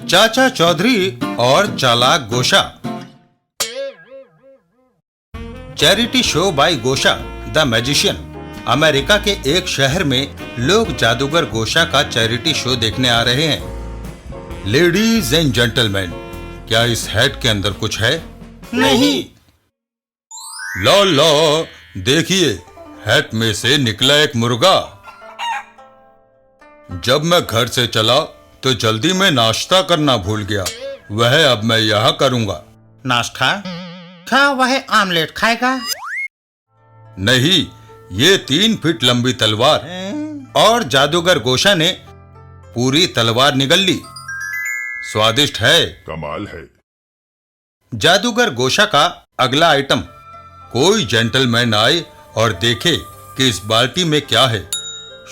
चाचा चौधरी और चालाक Gosha. Charity show by Gosha the magician. America के एक शहर में लोग जादूगर गोशा का चैरिटी शो देखने आ रहे हैं। लेडीज एंड जेंटलमैन, क्या इस हैट के अंदर कुछ है? नहीं। ला ला, देखिए, हैट में से निकला एक मुर्गा। जब मैं घर से चला तो जल्दी में नाश्ता करना भूल गया। वह अब मैं यह करूंगा। नाश्ता? क्या वह आमलेट खाएगा? नहीं, ये 3 फीट लंबी तलवार। और जादूगर गोशा ने पूरी तलवार निगल ली। स्वादिष्ट है, कमाल है। जादूगर गोशा का अगला आइटम। कोई जेंटलमैन आए और देखे कि इस बाल्टी में क्या है।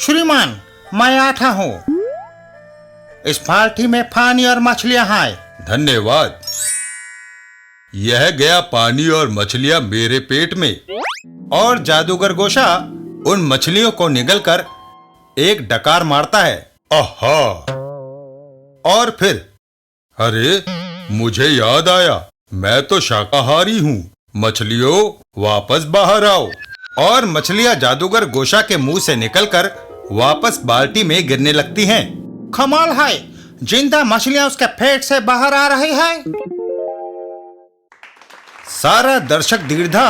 श्रीमान, मैं आता हूँ। इस बाल्टी में पानी और मछलियां हैं। धन्यवाद। यह गया पानी और मछलियां मेरे पेट में। और जादूगर गोशा उन मछलियों को निगलकर एक डकार मारता है। आहा! और फिर, अरे, मुझे याद आया, मैं तो शाकाहारी हूँ। मछलियों, वापस बाहर आओ। और मछलियां जादूगर गोशा के मुंह से निकलकर वापस बाल्टी में गिरने लगती हैं। कमाल है, जिंदा मछलियां उसके पेट से बाहर आ रही है। सारा दर्शक दीर्घा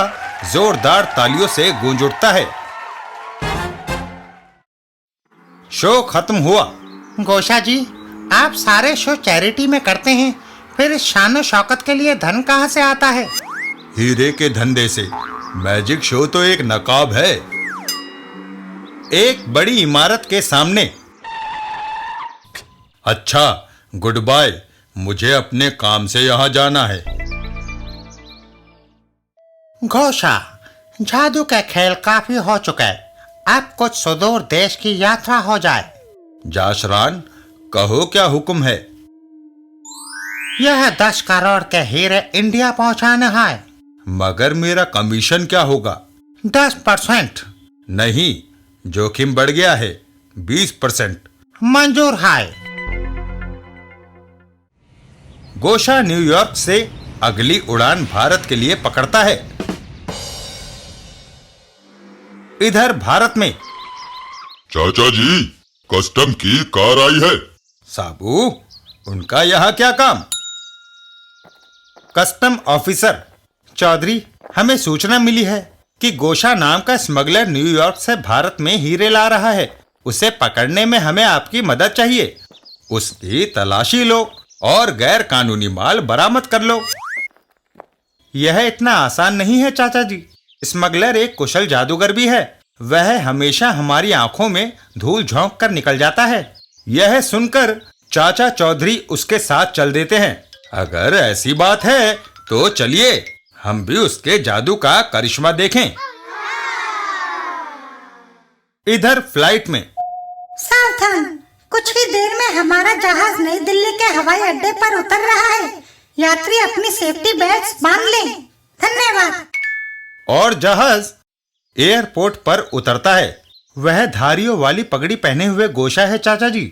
जोरदार तालियों से गूंज उठता है। शो खत्म हुआ। गोशा जी, आप सारे शो चैरिटी में करते हैं, फिर इस शान शौकत के लिए धन कहाँ से आता है? हीरे के धंधे से। मैजिक शो तो एक नकाब है। एक बड़ी इमारत के सामने। अच्छा, गुड बाय, मुझे अपने काम से यहां जाना है। गोशा, जादू का खेल काफी हो चुका है। अब कुछ सुदूर देश की यात्रा हो जाए। जाशरान, कहो क्या हुक्म है? यह 10 करोड़ के हीरे इंडिया पहुंचाना है। मगर मेरा कमीशन क्या होगा? 10%। नहीं, जोखिम बढ़ गया है। 20%। मंजूर है। गोशा न्यूयॉर्क से अगली उड़ान भारत के लिए पकड़ता है। इधर भारत में चाचा जी, कस्टम की कार आई है। साबू, उनका यहाँ क्या काम? कस्टम ऑफिसर चौधरी, हमें सूचना मिली है कि गोशा नाम का स्मगलर न्यूयॉर्क से भारत में हीरे ला रहा है। उसे पकड़ने में हमें आपकी मदद चाहिए। उसकी तलाशी लो और गैर कानूनी माल बरामद कर लो। यह इतना आसान नहीं है चाचा जी। स्मगलर एक कुशल जादूगर भी है। वह हमेशा हमारी आंखों में धूल झोंक कर निकल जाता है। यह सुनकर चाचा चौधरी उसके साथ चल देते हैं। अगर ऐसी बात है तो चलिए, हम भी उसके जादू का करिश्मा देखें। इधर फ्लाइट में सावधान, कुछ ही देर में हमारा जहाज नई दिल्ली के हवाई अड्डे पर उतर रहा है। यात्री अपनी सेफ्टी बेल्ट्स बांध लें। धन्यवाद। और जहाज एयरपोर्ट पर उतरता है। वह धारियों वाली पगड़ी पहने हुए गोशा है चाचा जी।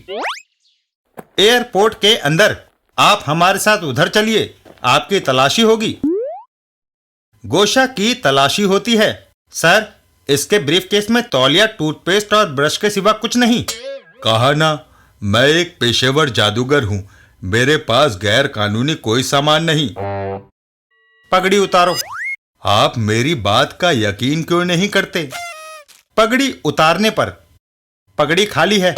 एयरपोर्ट के अंदर आप हमारे साथ उधर चलिए, आपकी तलाशी होगी। गोशा की तलाशी होती है। सर, इसके ब्रीफकेस में तौलिया, टूथपेस्ट और ब्रश के सिवा कुछ नहीं। कहा ना, मैं एक पेशेवर जादूगर हूं। मेरे पास गैर कानूनी कोई सामान नहीं। पगड़ी उतारो। आप मेरी बात का यकीन क्यों नहीं करते? पगड़ी उतारने पर पगड़ी खाली है।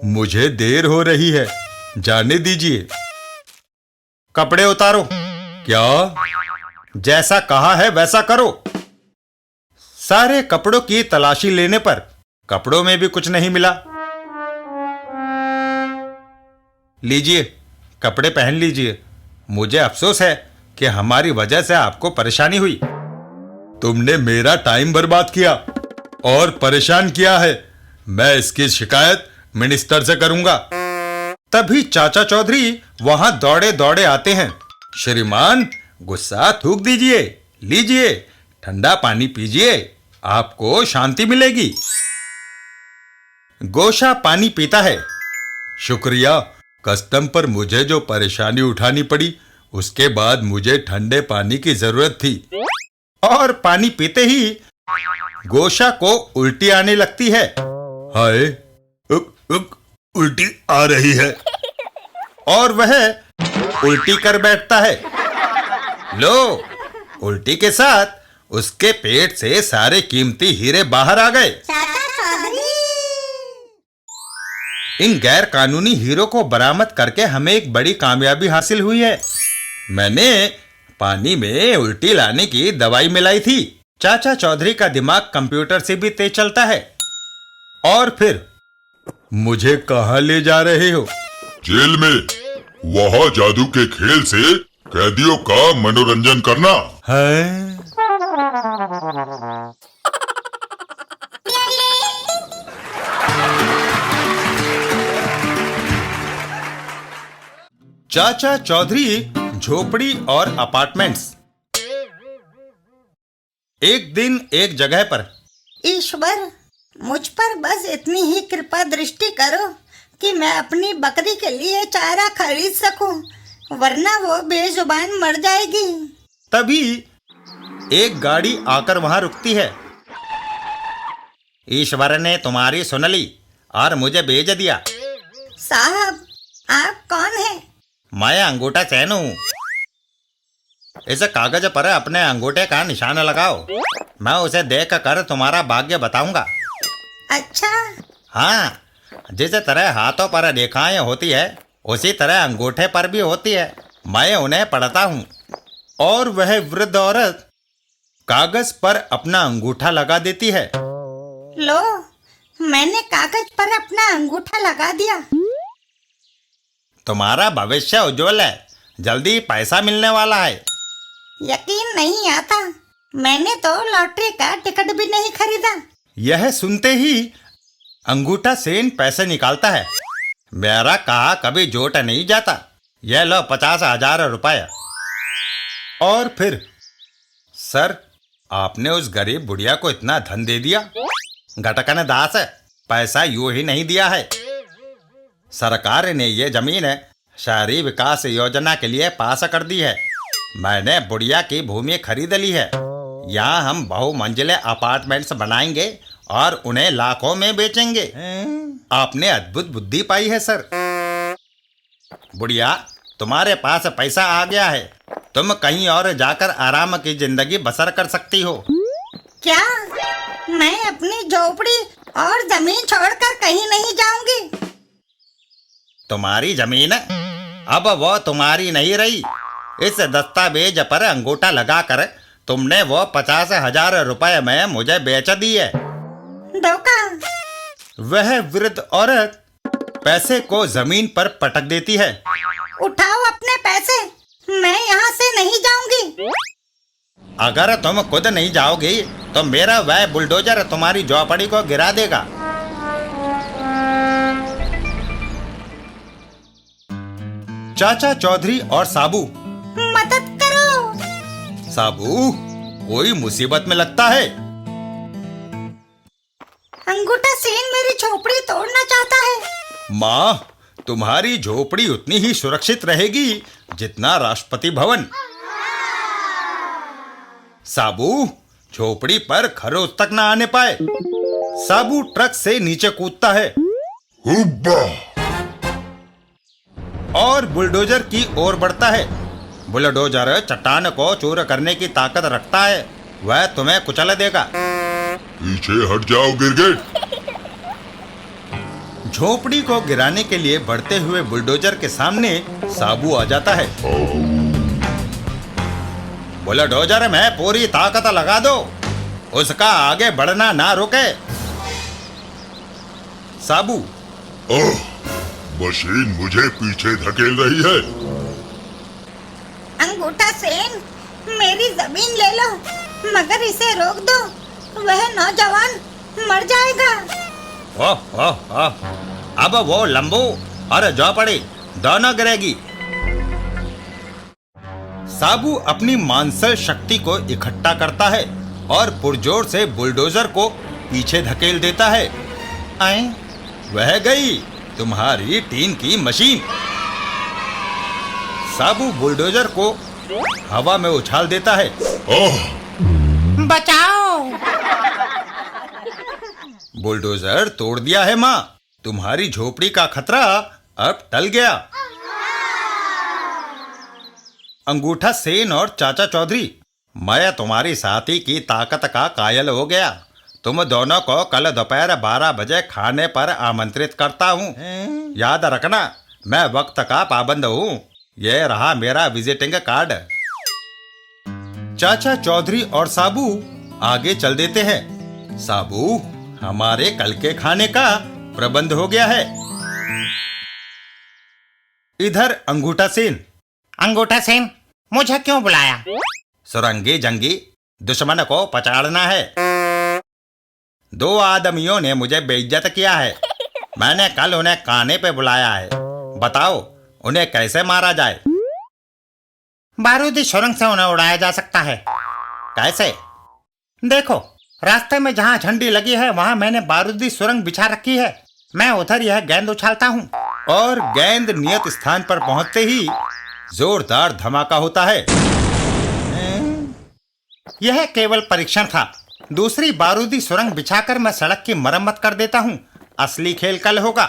मुझे देर हो रही है, जाने दीजिए। कपड़े उतारो। क्या? जैसा कहा है वैसा करो। सारे कपड़ों की तलाशी लेने पर कपड़ों में भी कुछ नहीं मिला। लीजिए, कपड़े पहन लीजिए। मुझे अफसोस है कि हमारी वजह से आपको परेशानी हुई। तुमने मेरा टाइम बर्बाद किया और परेशान किया है। मैं इसकी शिकायत मिनिस्टर से करूंगा। तभी चाचा चौधरी वहां दौड़े दौड़े आते हैं। श्रीमान, गुस्सा थूक दीजिए। लीजिए, ठंडा पानी पीजिए, आपको शांति मिलेगी। गोशा पानी पीता है। शुक्रिया, कस्टम पर मुझे जो परेशानी उठानी पड़ी, उसके बाद मुझे ठंडे पानी की जरूरत थी और पानी पीते ही गोशा को उल्टी आने लगती है। हाय, उल्टी आ रही है और वह उल्टी कर बैठता है। लो, उल्टी के साथ उसके पेट से सारे कीमती हीरे बाहर आ गए। चाचा चौधरी, इन गैर कानूनी हीरो को बरामद करके हमें एक बड़ी कामयाबी हासिल हुई है। मैंने पानी में उल्टी लाने की दवाई मिलाई थी। चाचा चौधरी का दिमाग कंप्यूटर से भी तेज चलता है। और फिर मुझे कहां ले जा रहे हो? जेल में, वहाँ जादू के खेल से कैदियों का मनोरंजन करना। है? चाचा चौधरी झोपड़ी और अपार्टमेंट्स। एक दिन एक जगह पर। ईश्वर, मुझ पर बस इतनी ही कृपा दृष्टि करो कि मैं अपनी बकरी के लिए चारा खरीद सकूं, वरना वो बेजुबान मर जाएगी। तभी एक गाड़ी आकर वहां रुकती है। ईश्वर ने तुम्हारी सुन ली और मुझे भेज दिया। साहब, आप कौन हैं? मैं अंगूठा चैन हूं। इस कागज पर अपने अंगूठे का निशान लगाओ। मैं उसे देख कर तुम्हारा भाग्य बताऊंगा। अच्छा, हाँ, जिस तरह हाथों पर रेखाएं होती है, उसी तरह अंगूठे पर भी होती है। मैं उन्हें पढ़ता हूँ। और वह वृद्ध औरत कागज पर अपना अंगूठा लगा देती है। लो, मैंने कागज पर अपना अंगूठा लगा दिया। तुम्हारा भविष्य उज्जवल है। जल्दी पैसा मिलने वाला है। यकीन नहीं आता, मैंने तो लॉटरी का टिकट भी नहीं खरीदा। यह सुनते ही अंगूठा सेन पैसे निकालता है। मेरा कहा कभी जोट नहीं जाता। यह लो 50,000 रुपए। और फिर, सर, आपने उस गरीब बुढ़िया को इतना धन दे दिया। घटकन दास, पैसा यूं ही नहीं दिया है। सरकार ने ये जमीन शहरी विकास योजना के लिए पास कर दी है। मैंने बुढ़िया की भूमि खरीद ली है। यहाँ हम बहुमंजिले अपार्टमेंट्स बनाएंगे और उन्हें लाखों में बेचेंगे। आपने अद्भुत बुद्धि पाई है सर। बुढ़िया, तुम्हारे पास पैसा आ गया है। तुम कहीं और जाकर आराम की जिंदगी बसर कर सकती हो। क्या? मैं अपनी झोपड़ी और जमीन छोड़कर कहीं नहीं जाऊंगी। तुम्हारी जमीन अब वो तुम्हारी नहीं रही। इस दस्तावेज पर अंगूठा लगाकर तुमने वो 50,000 रुपए में मुझे बेच दी है। धोखा। वह वृद्ध औरत पैसे को जमीन पर पटक देती है। उठाओ अपने पैसे, मैं यहाँ से नहीं जाऊंगी। अगर तुम खुद नहीं जाओगी तो मेरा वह बुलडोजर तुम्हारी झोपड़ी को गिरा देगा। चाचा चौधरी और साबू। मदद करो। साबू, कोई मुसीबत में लगता है। अंगूठा सेन मेरी झोपड़ी तोड़ना चाहता है। माँ, तुम्हारी झोपड़ी उतनी ही सुरक्षित रहेगी जितना राष्ट्रपति भवन। साबू, झोपड़ी पर खरोच तक न आने पाए। साबू ट्रक से नीचे कूदता है हुब्बा! और बुलडोजर की ओर बढ़ता है। बुलडोजर चट्टान को चूर करने की ताकत रखता है। वह तुम्हें कुचल देगा। पीछे हट जाओ गिरगिट। झोपड़ी को गिराने के लिए बढ़ते हुए बुलडोजर के सामने साबू आ जाता है। बुलडोजर में पूरी ताकत लगा दो, उसका आगे बढ़ना ना रुके। साबू, ओह, मशीन मुझे पीछे धकेल रही है। अंगूठा सेन, मेरी जमीन ले लो, मगर इसे रोक दो। वह नौजवान मर जाएगा। ओह ओह ओह, अब वो लंबू और झोपड़ी दोनों गिरेगी। साबू अपनी मानसिक शक्ति को इकट्ठा करता है और पुरजोर से बुलडोजर को पीछे धकेल देता है। वह गई तुम्हारी टीन की मशीन। साबू बुलडोजर को हवा में उछाल देता है। आह! बचाओ। बुलडोजर तोड़ दिया है माँ, तुम्हारी झोपड़ी का खतरा अब टल गया। अंगूठा सेन और चाचा चौधरी, मैं तुम्हारी साथी की ताकत का कायल हो गया। तुम दोनों को कल दोपहर 12 बजे खाने पर आमंत्रित करता हूँ। याद रखना, मैं वक्त का पाबंद हूँ। ये रहा मेरा विजिटिंग कार्ड। चाचा चौधरी और साबू आगे चल देते हैं। साबू, हमारे कल के खाने का प्रबंध हो गया है। इधर अंगूठा सेन, अंगूठा सेन, मुझे क्यों बुलाया? सुरंगी जंगी, दुश्मन को पछाड़ना है। 2 आदमियों ने मुझे बेइज्जत किया है। मैंने कल उन्हें खाने पे बुलाया है। बताओ, उन्हें कैसे मारा जाए? बारूदी सुरंग से उन्हें उड़ाया जा सकता है। कैसे? देखो, रास्ते में जहाँ झंडी लगी है वहाँ मैंने बारूदी सुरंग बिछा रखी है। मैं उधर यह गेंद उछालता हूँ और गेंद नियत स्थान पर पहुंचते ही जोरदार धमाका होता है। यह केवल परीक्षण था। दूसरी बारूदी सुरंग बिछाकर मैं सड़क की मरम्मत कर देता हूँ। असली खेल कल होगा।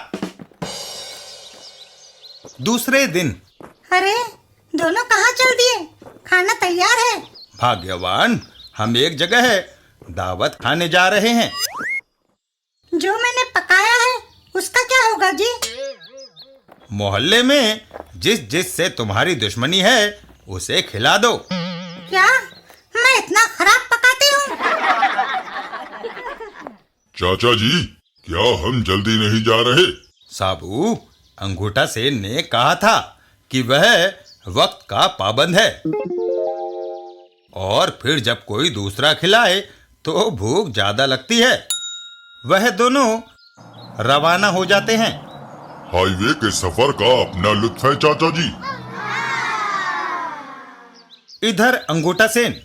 दूसरे दिन। अरे, दोनों कहाँ चल दिए? खाना तैयार है। भाग्यवान, हम एक जगह है दावत खाने जा रहे हैं। जो मैंने पकाया है उसका क्या होगा जी? मोहल्ले में जिस से तुम्हारी दुश्मनी है उसे खिला दो। क्या मैं इतना खराब पकाती हूँ? चाचा जी, क्या हम जल्दी नहीं जा रहे? साबू, अंगूठा सेन ने कहा था कि वह वक्त का पाबंद है, और फिर जब कोई दूसरा खिलाए तो भूख ज्यादा लगती है। वह दोनों रवाना हो जाते हैं। हाईवे के सफर का अपना लुत्फ है चाचा जी। इधर अंगूठा सेन,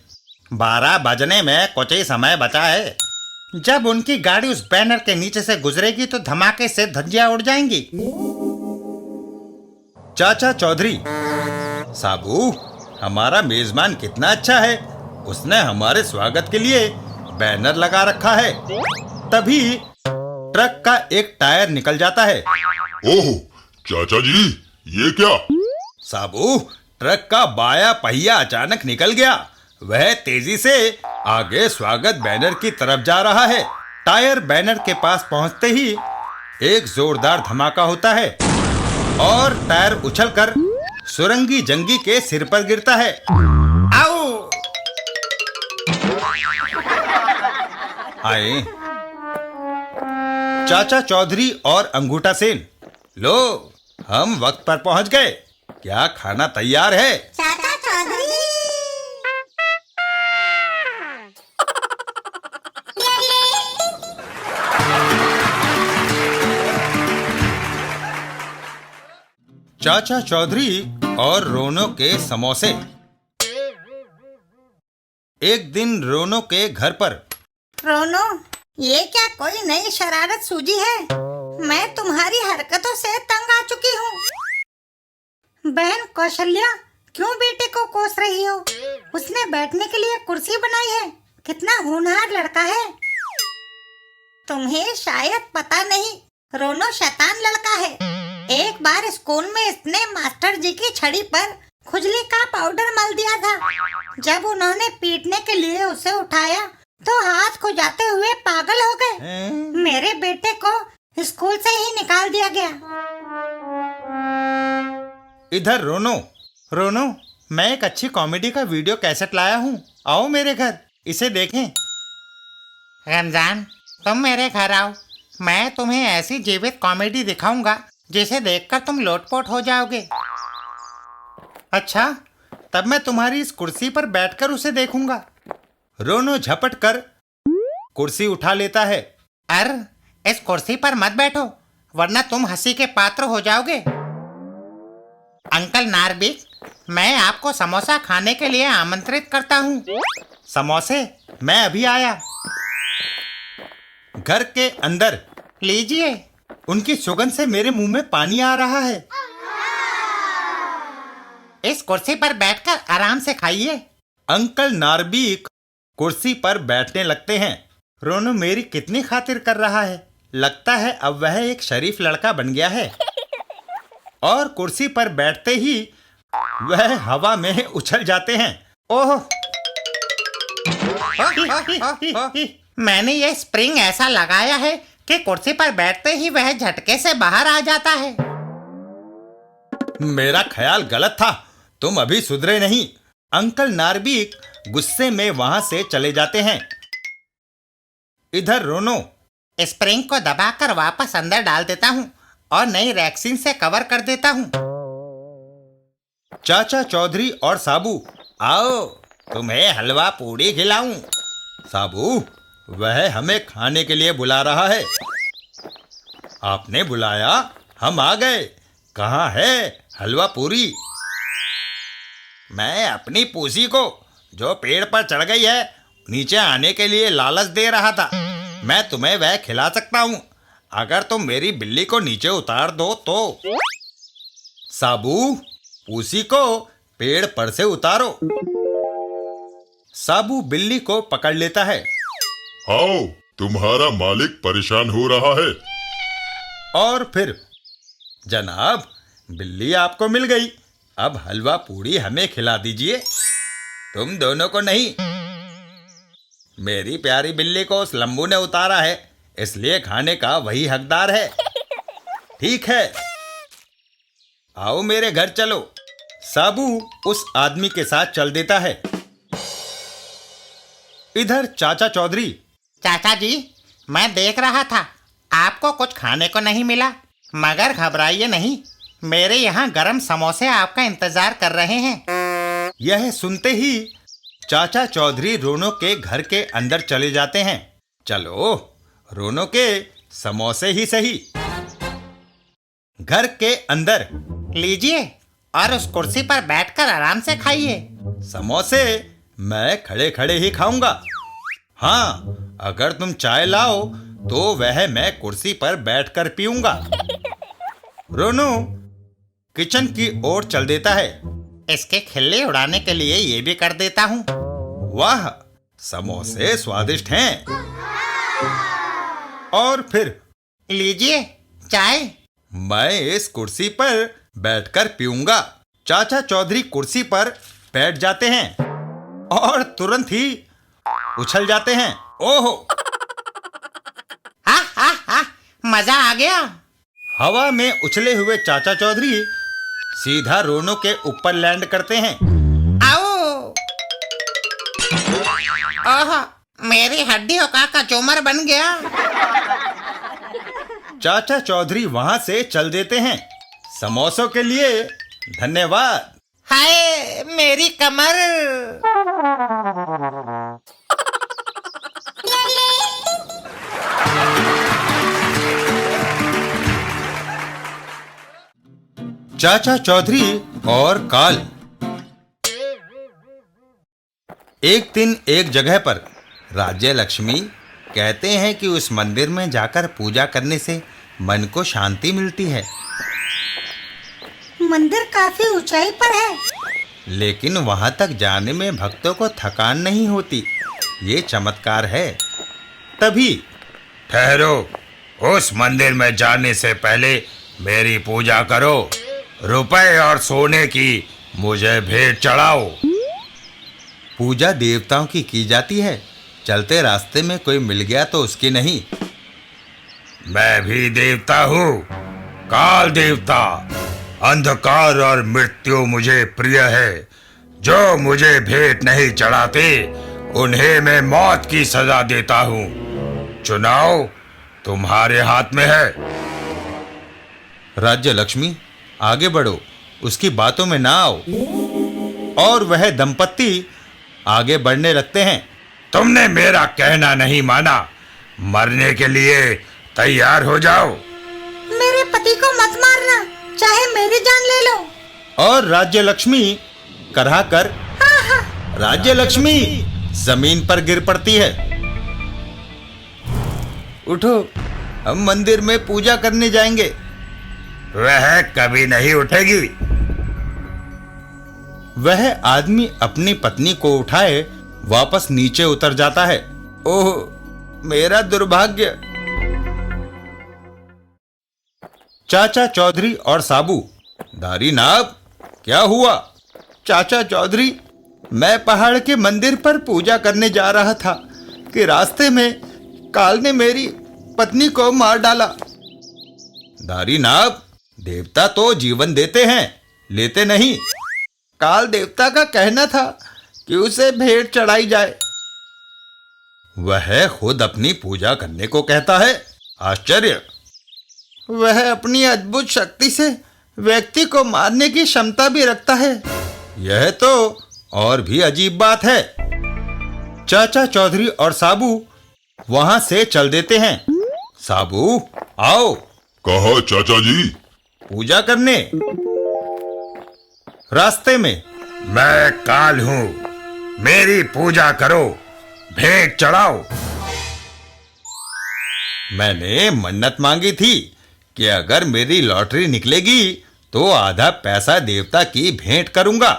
12 बजने में कुछ ही समय बचा है। जब उनकी गाड़ी उस बैनर के नीचे से गुजरेगी तो धमाके से धज्जियां उड़ जाएंगी। चाचा चौधरी, साबू, हमारा मेजबान कितना अच्छा है। उसने हमारे स्वागत के लिए बैनर लगा रखा है। तभी ट्रक का एक टायर निकल जाता है। ओह चाचा जी, ये क्या? साबू, ट्रक का बाया पहिया अचानक निकल गया। वह तेजी से आगे स्वागत बैनर की तरफ जा रहा है। टायर बैनर के पास पहुंचते ही एक जोरदार धमाका होता है और टायर उछलकर सुरंगी जंगी के सिर पर गिरता है। आओ! आए। चाचा चौधरी और अंगूठा सेन, लो, हम वक्त पर पहुंच गए। क्या खाना तैयार है? चाचा चौधरी। चाचा चौधरी और रोनो के समोसे। एक दिन रोनो के घर पर। रोनो, ये क्या कोई नई शरारत सूझी है? मैं तुम्हारी हरकतों से तंग आ चुकी हूँ। बहन कौशल्या, क्यों बेटे को कोस रही हो? उसने बैठने के लिए कुर्सी बनाई है। कितना होनहार लड़का है। तुम्हें शायद पता नहीं, रोनो शैतान लड़का है। एक बार स्कूल में इसने मास्टर जी की छड़ी पर खुजली का पाउडर मल दिया था। जब उन्होंने पीटने के लिए उसे उठाया तो हाथ खुजाते हुए पागल हो गए। मेरे बेटे को स्कूल से ही निकाल दिया गया। इधर रोनो। रोनो, मैं एक अच्छी कॉमेडी का वीडियो कैसेट लाया हूँ। आओ मेरे घर, इसे देखें। रमजान, तुम मेरे घर आओ। मैं तुम्हें ऐसी जीवित कॉमेडी दिखाऊंगा जिसे देखकर तुम लोटपोट हो जाओगे। अच्छा, तब मैं तुम्हारी इस कुर्सी पर बैठकर उसे देखूंगा। रोनो झपट कर कुर्सी उठा लेता है। अर, इस कुर्सी पर मत बैठो, वरना तुम हंसी के पात्र हो जाओगे। अंकल नार्बिक, मैं आपको समोसा खाने के लिए आमंत्रित करता हूँ। समोसे? मैं अभी आया। घर के अंदर। लीजिए। उनकी सुगंध से मेरे मुंह में पानी आ रहा है। इस कुर्सी पर बैठकर आराम से खाइए। अंकल नार्बिक कुर्सी पर बैठने लगते हैं। रोनो मेरी कितनी खातिर कर रहा है। लगता है अब वह एक शरीफ लड़का बन गया है। और कुर्सी पर बैठते ही वह हवा में उछल जाते हैं। ओह! मैंने ये स्प्रिंग ऐसा लगाया है कि कुर्सी पर बैठते ही वह झटके से बाहर आ जाता है। मेरा ख्याल गलत था, तुम अभी सुधरे नहीं। अंकल नार्बिक गुस्से में वहां से चले जाते हैं। इधर रोनो स्प्रिंग को दबाकर वापस अंदर डाल देता हूँ और नई रैक्सीन से कवर कर देता हूँ। चाचा चौधरी और साबू, आओ तुम्हें हलवा पूड़ी खिलाऊं। साबू, वह हमें खाने के लिए बुला रहा है। आपने बुलाया, हम आ गए। कहाँ है हलवा पूरी? मैं अपनी पूसी को जो पेड़ पर चढ़ गई है नीचे आने के लिए लालच दे रहा था। मैं तुम्हें वह खिला सकता हूँ अगर तुम मेरी बिल्ली को नीचे उतार दो तो। साबू, पूसी को पेड़ पर से उतारो। साबू बिल्ली को पकड़ लेता है। आओ, तुम्हारा मालिक परेशान हो रहा है। और फिर, जनाब, बिल्ली आपको मिल गई। अब हलवा पूड़ी हमें खिला दीजिए। तुम दोनों को नहीं, मेरी प्यारी बिल्ली को उस लंबू ने उतारा है, इसलिए खाने का वही हकदार है। ठीक है, आओ मेरे घर चलो। साबू उस आदमी के साथ चल देता है। इधर चाचा चौधरी, चाचा जी, मैं देख रहा था आपको कुछ खाने को नहीं मिला, मगर घबराइए नहीं, मेरे यहाँ गरम समोसे आपका इंतजार कर रहे हैं। यह सुनते ही चाचा चौधरी रोनो के घर के अंदर चले जाते हैं। चलो, रोनो के समोसे ही सही। घर के अंदर, लीजिए और उस कुर्सी पर बैठकर आराम से खाइए। समोसे मैं खड़े खड़े ही खाऊंगा। हाँ, अगर तुम चाय लाओ तो वह मैं कुर्सी पर बैठकर पीऊंगा। रोनो किचन की ओर चल देता है। इसके खिल्ली उड़ाने के लिए ये भी कर देता हूँ। वाह, समोसे स्वादिष्ट हैं। और फिर, लीजिए चाय। मैं इस कुर्सी पर बैठकर पीऊंगा। चाचा चौधरी कुर्सी पर बैठ जाते हैं और तुरंत ही उछल जाते हैं। ओहो! हा हा हा, मजा आ गया। हवा में उछले हुए चाचा चौधरी सीधा रोनो के ऊपर लैंड करते हैं। आओ! ओह, मेरी हड्डियों का कचूमर बन गया। चाचा चौधरी वहां से चल देते हैं। समोसों के लिए धन्यवाद। हाय, मेरी कमर। चाचा चौधरी और काल। एक दिन एक जगह पर राज्य लक्ष्मी कहते हैं कि उस मंदिर में जाकर पूजा करने से मन को शांति मिलती है। मंदिर काफी ऊंचाई पर है, लेकिन वहां तक जाने में भक्तों को थकान नहीं होती। ये चमत्कार है। तभी, ठहरो, उस मंदिर में जाने से पहले मेरी पूजा करो। रुपए और सोने की मुझे भेंट चढ़ाओ। पूजा देवताओं की जाती है। चलते रास्ते में कोई मिल गया तो उसकी नहीं। मैं भी देवता हूँ, काल देवता। अंधकार और मृत्यु मुझे प्रिय है। जो मुझे भेंट नहीं चढ़ाते उन्हें मैं मौत की सजा देता हूँ। चुनाव तुम्हारे हाथ में है। राज्य लक्ष्मी, आगे बढ़ो, उसकी बातों में ना आओ। और वह दंपत्ति आगे बढ़ने लगते हैं। तुमने मेरा कहना नहीं माना, मरने के लिए तैयार हो जाओ। मेरे पति को मत मारना, चाहे मेरी जान ले लो। और राज्य लक्ष्मी करहा कर राज्य लक्ष्मी जमीन पर गिर पड़ती है। उठो, हम मंदिर में पूजा करने जाएंगे। वह कभी नहीं उठेगी। वह आदमी अपनी पत्नी को उठाए वापस नीचे उतर जाता है। ओह, मेरा दुर्भाग्य। चाचा चौधरी और साबू। दारी नाब, क्या हुआ? चाचा चौधरी, मैं पहाड़ के मंदिर पर पूजा करने जा रहा था कि रास्ते में काल ने मेरी पत्नी को मार डाला। दारी नाब, देवता तो जीवन देते हैं, लेते नहीं। काल देवता का कहना था कि उसे भेंट चढ़ाई जाए। वह खुद अपनी पूजा करने को कहता है। आश्चर्य। वह अपनी अद्भुत शक्ति से व्यक्ति को मारने की क्षमता भी रखता है। यह तो और भी अजीब बात है। चाचा चौधरी और साबू वहां से चल देते हैं। साबू, आओ। कहा चाचा जी? पूजा करने। रास्ते में, मैं काल हूं, मेरी पूजा करो, भेंट चढ़ाओ। मैंने मन्नत मांगी थी कि अगर मेरी लॉटरी निकलेगी तो आधा पैसा देवता की भेंट करूंगा।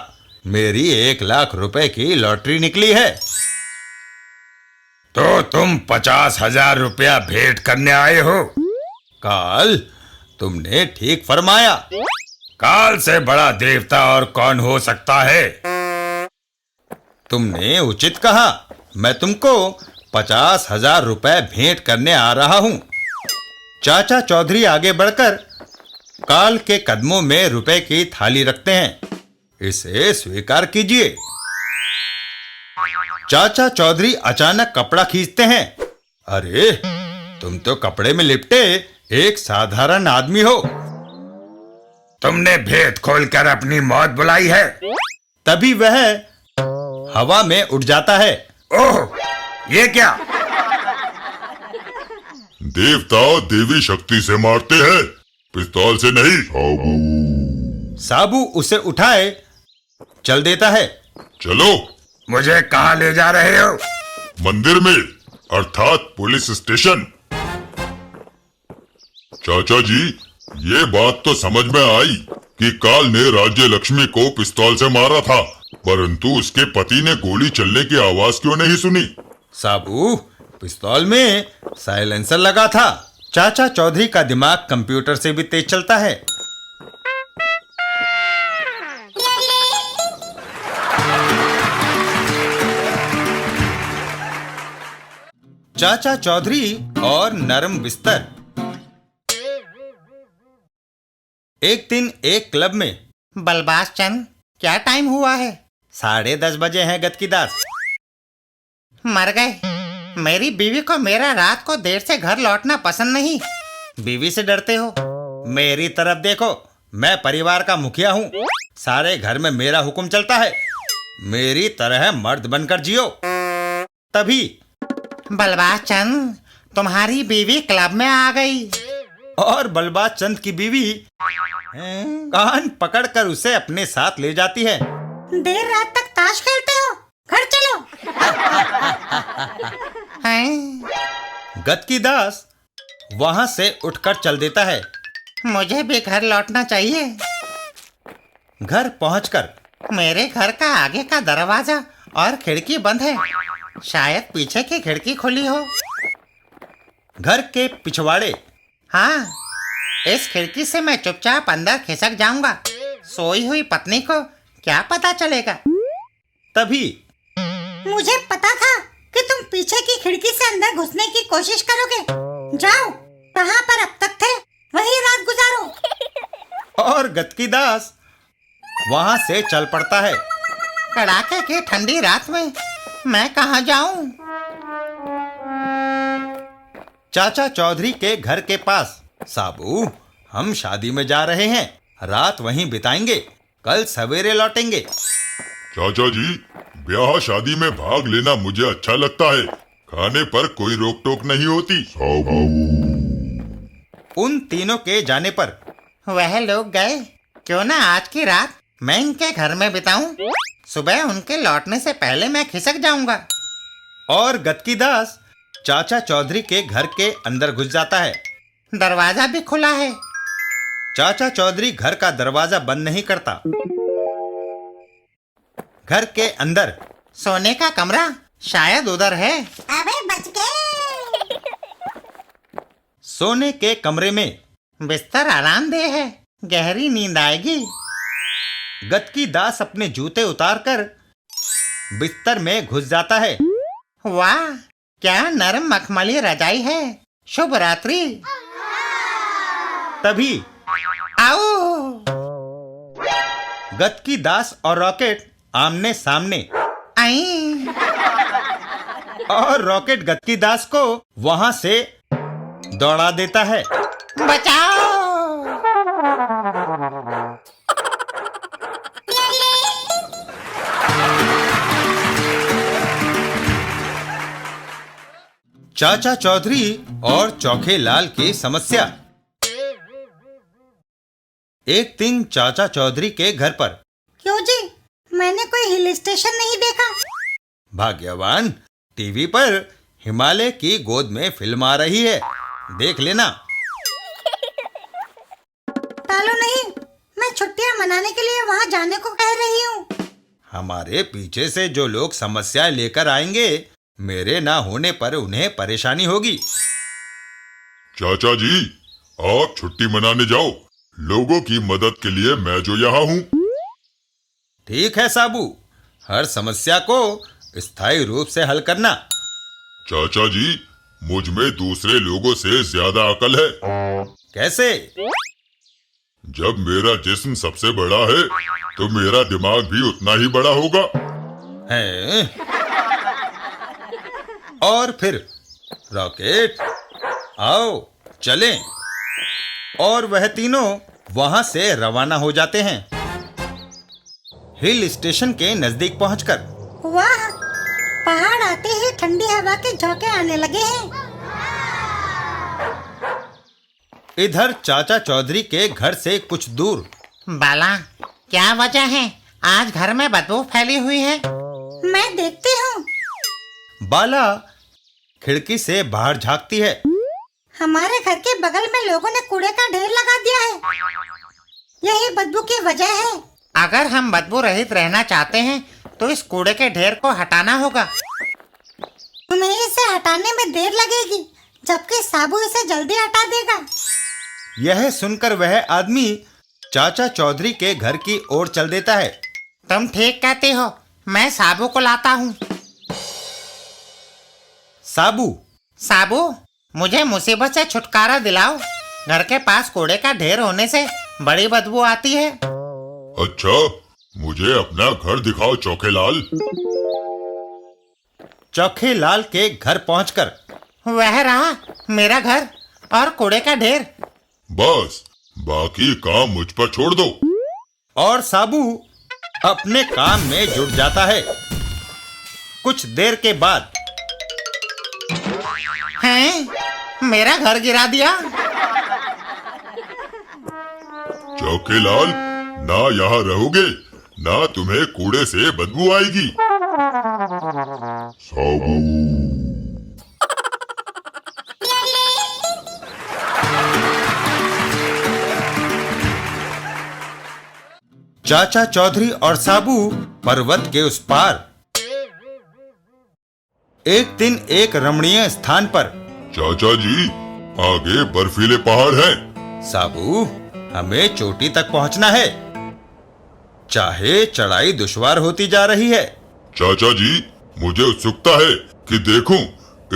मेरी 1,00,000 रुपए की लॉटरी निकली है। तो तुम 50,000 रुपया भेंट करने आए हो? काल, तुमने ठीक फरमाया। काल से बड़ा देवता और कौन हो सकता है? तुमने उचित कहा। मैं तुमको 50,000 रुपए भेंट करने आ रहा हूं। चाचा चौधरी आगे बढ़कर काल के कदमों में रुपए की थाली रखते हैं। इसे स्वीकार कीजिए। चाचा चौधरी अचानक कपड़ा खींचते हैं। अरे, तुम तो कपड़े में लिपटे एक साधारण आदमी हो। तुमने भेद खोलकर अपनी मौत बुलाई है। तभी वह हवा में उड़ जाता है। ओह, ये क्या? देवता देवी शक्ति से मारते हैं, पिस्तौल से नहीं। साबू। साबू उसे उठाए चल देता है। चलो। मुझे कहाँ ले जा रहे हो? मंदिर में, अर्थात पुलिस स्टेशन। चाचा जी, ये बात तो समझ में आई कि काल ने राज्य लक्ष्मी को पिस्तौल से मारा था, परंतु उसके पति ने गोली चलने की आवाज क्यों नहीं सुनी? साबू, पिस्तौल में साइलेंसर लगा था। चाचा चौधरी का दिमाग कंप्यूटर से भी तेज चलता है। चाचा चौधरी और नरम बिस्तर। एक दिन एक क्लब में। बलबास चंद, क्या टाइम हुआ है? 10:30 बजे हैं गतकीदास। मर गए। मेरी बीवी को मेरा रात को देर से घर लौटना पसंद नहीं। बीवी से डरते हो? मेरी तरफ देखो, मैं परिवार का मुखिया हूँ। सारे घर में मेरा हुक्म चलता है। मेरी तरह मर्द बनकर जियो। तभी बलबास चंद, तुम्हारी बीवी क्लब में आ गई। और बलबास चंद की बीवी कान पकड़कर उसे अपने साथ ले जाती है। देर रात तक ताश खेलते हो, घर चलो। हैं? गतकीदास वहां से उठकर चल देता है। मुझे भी घर लौटना चाहिए। घर पहुंचकर मेरे घर का आगे का दरवाजा और खिड़की बंद है। शायद पीछे की खिड़की खुली हो। घर के पिछवाड़े। हाँ, इस खिड़की से मैं चुपचाप अंदर खिसक जाऊंगा। सोई हुई पत्नी को क्या पता चलेगा? तभी मुझे पता था कि तुम पीछे की खिड़की से अंदर घुसने की कोशिश करोगे। जाओ, कहाँ पर अब तक थे वही रात गुजारो। और गतकीदास वहां से चल पड़ता है। कड़ाके की ठंडी रात में मैं कहाँ जाऊं? चाचा चौधरी के घर के पास। साबू, हम शादी में जा रहे हैं, रात वहीं बिताएंगे, कल सवेरे लौटेंगे। चाचा जी, ब्याह शादी में भाग लेना मुझे अच्छा लगता है। खाने पर कोई रोक टोक नहीं होती। साबू। उन तीनों के जाने पर वह लोग गए। क्यों ना आज की रात मैं इनके घर में बिताऊं? सुबह उनके लौटने से पहले मैं खिसक जाऊंगा। और गतकीदास चाचा चौधरी के घर के अंदर घुस जाता है। दरवाजा भी खुला है। चाचा चौधरी घर का दरवाजा बंद नहीं करता। घर के अंदर। सोने का कमरा शायद उधर है। अबे बच गए। सोने के कमरे में बिस्तर आरामदेह है, गहरी नींद आएगी। गतकी दास अपने जूते उतारकर बिस्तर में घुस जाता है। वाह, क्या नरम मखमली रजाई है। शुभ रात्रि। तभी आओ। गतकी दास और रॉकेट आमने सामने, आई। और रॉकेट गतकी दास को वहां से दौड़ा देता है। बचाओ। चाचा चौधरी और चौखे लाल की समस्या। एक दिन चाचा चौधरी के घर पर। क्यों जी, मैंने कोई हिल स्टेशन नहीं देखा। भाग्यवान, टीवी पर हिमालय की गोद में फिल्म आ रही है, देख लेना। टालो नहीं, मैं छुट्टियां मनाने के लिए वहां जाने को कह रही हूँ। हमारे पीछे से जो लोग समस्याएं लेकर आएंगे, मेरे ना होने पर उन्हें परेशानी होगी। चाचा जी, आप छुट्टी मनाने जाओ। लोगों की मदद के लिए मैं जो यहाँ हूँ। ठीक है साबू, हर समस्या को स्थायी रूप से हल करना। चाचा जी, मुझ में दूसरे लोगों से ज्यादा अकल है। कैसे? जब मेरा जिस्म सबसे बड़ा है, तो मेरा दिमाग भी उतना ही बड़ा होगा। हैं? और फिर रॉकेट, आओ चलें। और वह तीनों वहां से रवाना हो जाते हैं। हिल स्टेशन के नजदीक पहुंचकर वाह, पहाड़ आते ही ठंडी हवा के झोंके आने लगे हैं। इधर चाचा चौधरी के घर से कुछ दूर। बाला, क्या वजह है? आज घर में बदबू फैली हुई है। मैं देखती हूँ। बाला खिड़की से बाहर झांकती है। हमारे घर के बगल में लोगों ने कूड़े का ढेर लगा दिया है। यही बदबू की वजह है। अगर हम बदबू रहित रहना चाहते हैं तो इस कूड़े के ढेर को हटाना होगा। तुम्हें इसे हटाने में देर लगेगी, जबकि साबू इसे जल्दी हटा देगा। यह सुनकर वह आदमी चाचा चौधरी के घर की ओर चल देता है। तुम ठीक कहते हो, मैं साबू को लाता हूँ। साबू, साबू, मुझे मुसीबत से छुटकारा दिलाओ। घर के पास कूड़े का ढेर होने से बड़ी बदबू आती है। अच्छा, मुझे अपना घर दिखाओ चौखेलाल। चौखे लाल के घर पहुंचकर वह रहा मेरा घर और कूड़े का ढेर। बस, बाकी काम मुझ पर छोड़ दो। और साबू अपने काम में जुट जाता है। कुछ देर के बाद हैं? मेरा घर गिरा दिया। चौखेलाल, ना यहाँ रहोगे, ना तुम्हें कूड़े से बदबू आएगी। साबू। चाचा चौधरी और साबू पर्वत के उस पार। एक दिन एक रमणीय स्थान पर। चाचा जी, आगे बर्फीले पहाड़ हैं। साबू, हमें चोटी तक पहुंचना है, चाहे चढ़ाई दुश्वार होती जा रही है। चाचा जी, मुझे उत्सुकता है कि देखूं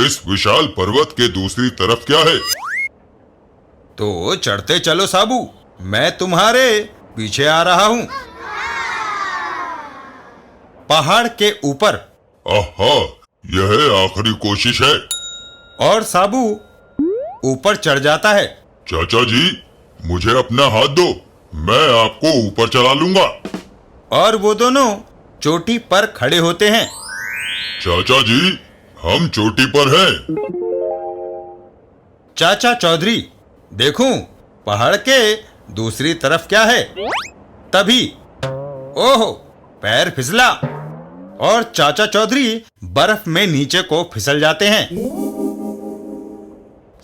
इस विशाल पर्वत के दूसरी तरफ क्या है। तो चढ़ते चलो साबू, मैं तुम्हारे पीछे आ रहा हूं। पहाड़ के ऊपर। आहा, यह आखिरी कोशिश है। और साबू ऊपर चढ़ जाता है। चाचा जी, मुझे अपना हाथ दो, मैं आपको ऊपर चला लूंगा। और वो दोनों चोटी पर खड़े होते हैं। चाचा जी, हम चोटी पर हैं। चाचा चौधरी, देखूं पहाड़ के दूसरी तरफ क्या है। तभी ओहो, पैर फिसला और चाचा चौधरी बर्फ में नीचे को फिसल जाते हैं।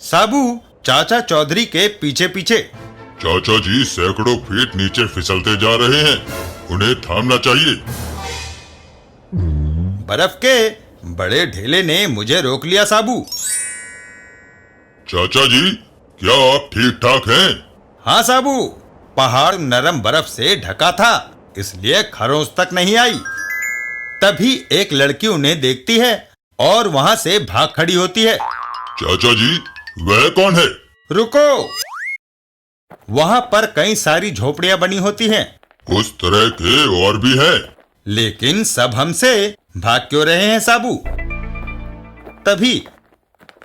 साबू चाचा चौधरी के पीछे पीछे। चाचा जी सैकड़ों फीट नीचे फिसलते जा रहे हैं, उन्हें थामना चाहिए। बर्फ के बड़े ढेले ने मुझे रोक लिया साबू। चाचा जी, क्या आप ठीक ठाक हैं? हाँ साबू, पहाड़ नरम बर्फ से ढका था, इसलिए खरोंच तक नहीं आई। तभी एक लड़की उन्हें देखती है और वहां से भाग खड़ी होती है। चाचा जी, वह कौन है? रुको, वहां पर कई सारी झोपड़ियां बनी होती हैं, उस तरह के और भी हैं। लेकिन सब हमसे भाग क्यों रहे हैं साबू? तभी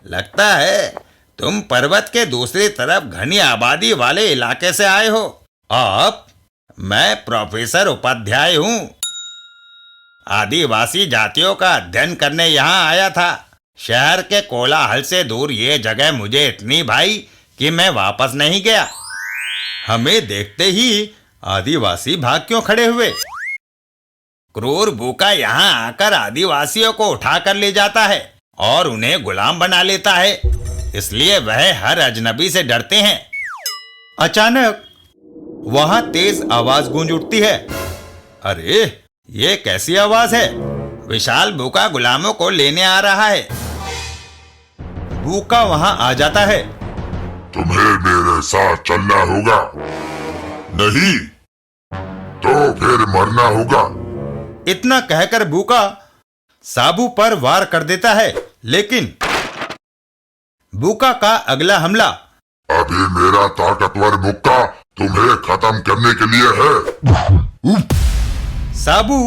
लगता है तुम पर्वत के दूसरी तरफ घनी आबादी वाले इलाके से आए हो। आप, मैं प्रोफेसर उपाध्याय हूँ। आदिवासी जातियों का अध्ययन करने यहाँ आया था। शहर के कोलाहल से दूर ये जगह मुझे इतनी भाई कि मैं वापस नहीं गया। हमें देखते ही आदिवासी भाग क्यों खड़े हुए? क्रूर भूखा यहाँ आकर आदिवासियों को उठाकर ले जाता है और उन्हें गुलाम बना लेता है, इसलिए वह हर अजनबी से डरते हैं। अचानक वहां तेज आवाज गूंज उठती है। अरे, ये कैसी आवाज है? विशाल भूखा गुलामों को लेने आ रहा है। भूखा वहां आ जाता है। तुम्हें मेरे साथ चलना होगा, नहीं तो फिर मरना होगा। इतना कहकर भूखा साबू पर वार कर देता है, लेकिन भूखा का अगला हमला अभी मेरा ताकतवर मुक्का तुम्हें खत्म करने के लिए है। साबू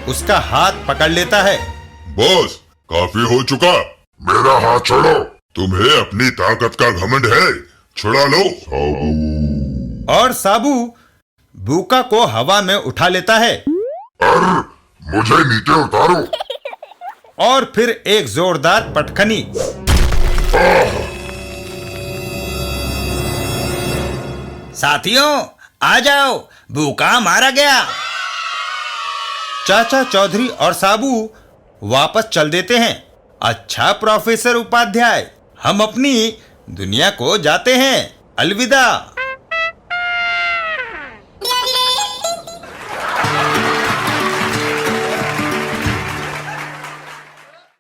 उसका हाथ पकड़ लेता है। बॉस, काफी हो चुका, मेरा हाथ छोड़ो। तुम्हें अपनी ताकत का घमंड है, छुड़ा लो। और साबू भूखा को हवा में उठा लेता है। मुझे नीचे उतारो। और फिर एक जोरदार पटखनी। साथियों, आ जाओ, भूखा मारा गया। चाचा चौधरी और साबू वापस चल देते हैं। अच्छा प्रोफेसर उपाध्याय, हम अपनी दुनिया को जाते हैं। अलविदा।